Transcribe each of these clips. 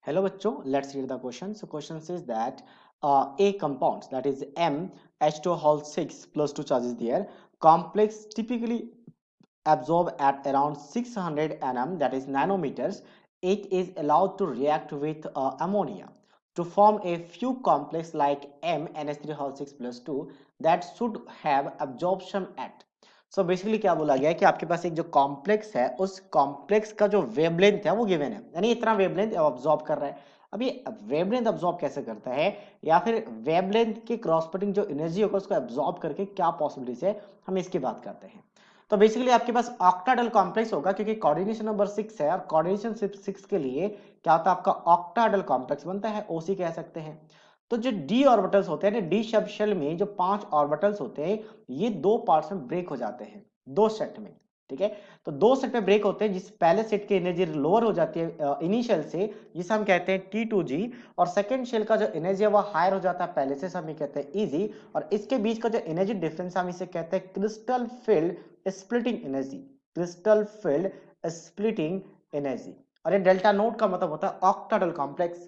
Hello bachcho, let's read the question. So question says that a compound, that is M H2 whole 6 plus 2 charges there, complex typically absorb at around 600 nm, that is nanometers. It is allowed to react with ammonia to form a few complex like M NH3 whole 6 plus 2 that should have absorption at. So basically क्या बोला गया है कि आपके पास एक जो complex है उस कॉम्प्लेक्स का जो वेवलेंथ है वो गिवन है, यानी इतना वेवलेंथ ऑब्जॉर्ब कर रहा है। अब ये वेवलेंथ ऑब्जॉर्ब कैसे करता है, या फिर वेवलेंथ के क्रॉस कटिंग जो एनर्जी होगा उसको ऑब्जॉर्ब करके क्या पॉसिबिलिटीज है, हम इसकी बात करते हैं। तो बेसिकली आपके पास ऑक्टाहेड्रल कॉम्प्लेक्स होगा, क्योंकि कोऑर्डिनेशन नंबर 6 है और कोऑर्डिनेशन 6 के लिए क्या होता है, आपका ऑक्टाहेड्रल कॉम्प्लेक्स बनता है, ओसी कह सकते हैं। तो जो डी ऑर्बिटल्स होते हैं ना, डी सब शेल में जो 5 ऑर्बिटल्स होते हैं, ये दो पार्ट्स में ब्रेक हो जाते हैं, दो सेट में। ठीक है, तो दो सेट में ब्रेक होते हैं, जिस पहले सेट की एनर्जी लोअर हो जाती है इनिशियल से, जिसे हम कहते हैं T2G, और सेकंड शेल का जो एनर्जी है वो हायर हो जाता है पहले से, हम कहते हैं EG, और इसके बीच का जो एनर्जी डिफरेंस हम इसे कहते हैं crystal field splitting energy, crystal field splitting energy. और ये डेल्टा नोट का मतलब होता है ऑक्टाहेड्रल कॉम्प्लेक्स।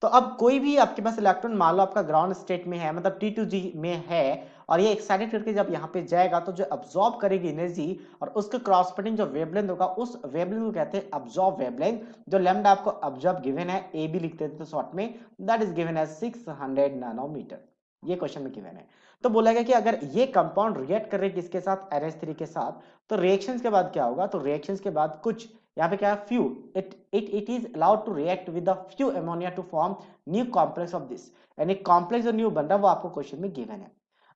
तो अब कोई भी आपके पास इलेक्ट्रॉन मान लो आपका ग्राउंड स्टेट में है, मतलब T2G में है, और ये एक्साइटेड करके जब यहाँ पे जाएगा तो जो अब्सॉर्ब करेगी एनर्जी और उसके क्रॉस कटिंग जो वेवलेंथ होगा, उस वेवलेंथ को कहते हैं अब्सॉर्ब वेवलेंथ। जो लैम्डा आपको अब्सॉर्ब गिवन है, ए बी लिखते थे तो शॉर्ट में, that is given as 600 nanometer. ये क्वेश्चन में गिवन है। तो बोला गया कि अगर ये कंपाउंड रिएक्ट कर रहे किसके साथ, NH3 के साथ, तो रिएक्शंस के बाद क्या होगा, तो रिएक्शंस के बाद कुछ यहाँ पे क्या है, few, it is allowed to react with the few ammonia to form new complex of this, यानी कॉम्प्लेक्स जो न्यू बन रहा है वो आपको क्वेश्चन में गिवन है।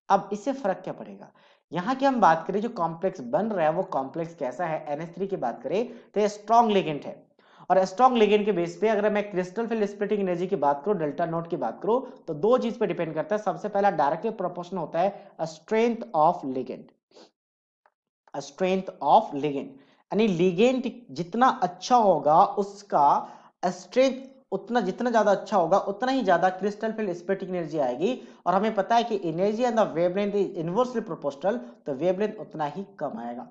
अब इससे फर्क क्या पड़ेगा, यहाँ की हम बात करें जो कॉम्प्लेक्स बन रहा है वो कॉम्प्लेक्स कैसा है, NH3 की बात करें तो ये स्ट्रॉन्ग लिगेंड है, और स्ट्रॉन्ग लिगेंड के बेस पे अगर मैं क्रिस्टल फील्ड स्प्लिटिंग एनर्जी की बात करूं, डेल्टा नोट की बात करूं, तो दो चीज पे डिपेंड करता है। सबसे पहला डायरेक्टली प्रोपोर्शनल होता है strength of ligand, strength of ligand, यानी लिगेंड जितना अच्छा होगा उसका स्ट्रेंथ उतना, जितना ज्यादा अच्छा होगा उतना ही ज्यादा क्रिस्टल फील्ड स्प्लिटिंग एनर्जी आएगी। और हमें पता है कि energy and the wavelength is inversely proportional, तो वेवलेंथ उतना ही कम आएगा।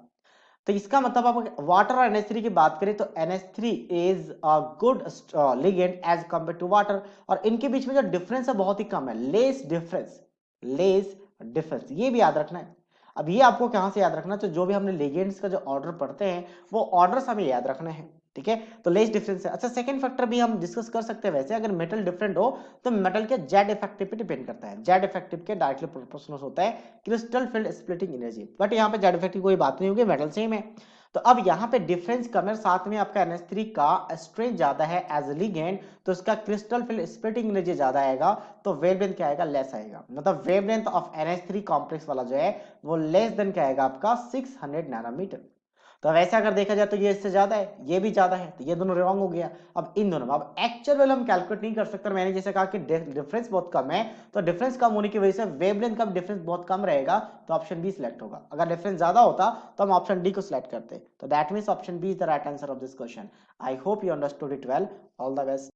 तो इसका मतलब आप वाटर और NH3 की बात करें तो NH3 is a good ligand as compare to water, और इनके बीच में जो डिफरेंस है बहुत ही कम है, लेस डिफरेंस, लेस डिफरेंस, ये भी याद रखना है। अब ये आपको कहां से याद रखना, तो जो भी हमने लिगेंड्स का जो ऑर्डर पढ़ते हैं वो ऑर्डर्स हमें याद रखने हैं। ठीक है, तो लेस डिफरेंस है। अच्छा, सेकंड फैक्टर भी हम डिस्कस कर सकते हैं, वैसे अगर मेटल डिफरेंट हो तो मेटल के जेड इफेक्टिव पे डिपेंड करता है, जेड इफेक्टिव के डायरेक्टली प्रोपोर्शनल होता है crystal field splitting energy, but यहाँ पे जेड इफेक्टिव कोई बात नहीं होगी, मेटल सेम है। तो अब यहाँ पे डिफरेंस कम है, साथ में आपका NH3 का स्ट्रेंथ ज्यादा है एज लिगेंड, तो इसका क्रिस्टल फील्ड स्प्लिटिंग एनर्जी ज्यादा आएगा, तो वेवलेंथ क्या आएगा, लेस आएगा। मतलब वेवलेंथ ऑफ NH3 कॉम्प्लेक्स वाला जो है वो लेस देन क्या आएगा आपका 600 नैनोमीटर। तो वैसे अगर देखा जाए तो ये इससे ज्यादा है, ये भी ज्यादा है, तो ये दोनों रॉन्ग हो गया। अब इन दोनों में अब एक्चुअल वैल्यू हम कैलकुलेट नहीं कर सकते, मैंने जैसे कहा कि डिफरेंस बहुत कम है, तो डिफरेंस कम होने की वजह से वेवलेंथ का डिफरेंस बहुत कम रहेगा, तो ऑप्शन बी सिलेक्ट होगा। अगर डिफरेंस ज्यादा होता तो हम ऑप्शन डी को सिलेक्ट करते। तो that means option B is the right answer of this question. I hope you understood it well. All the best.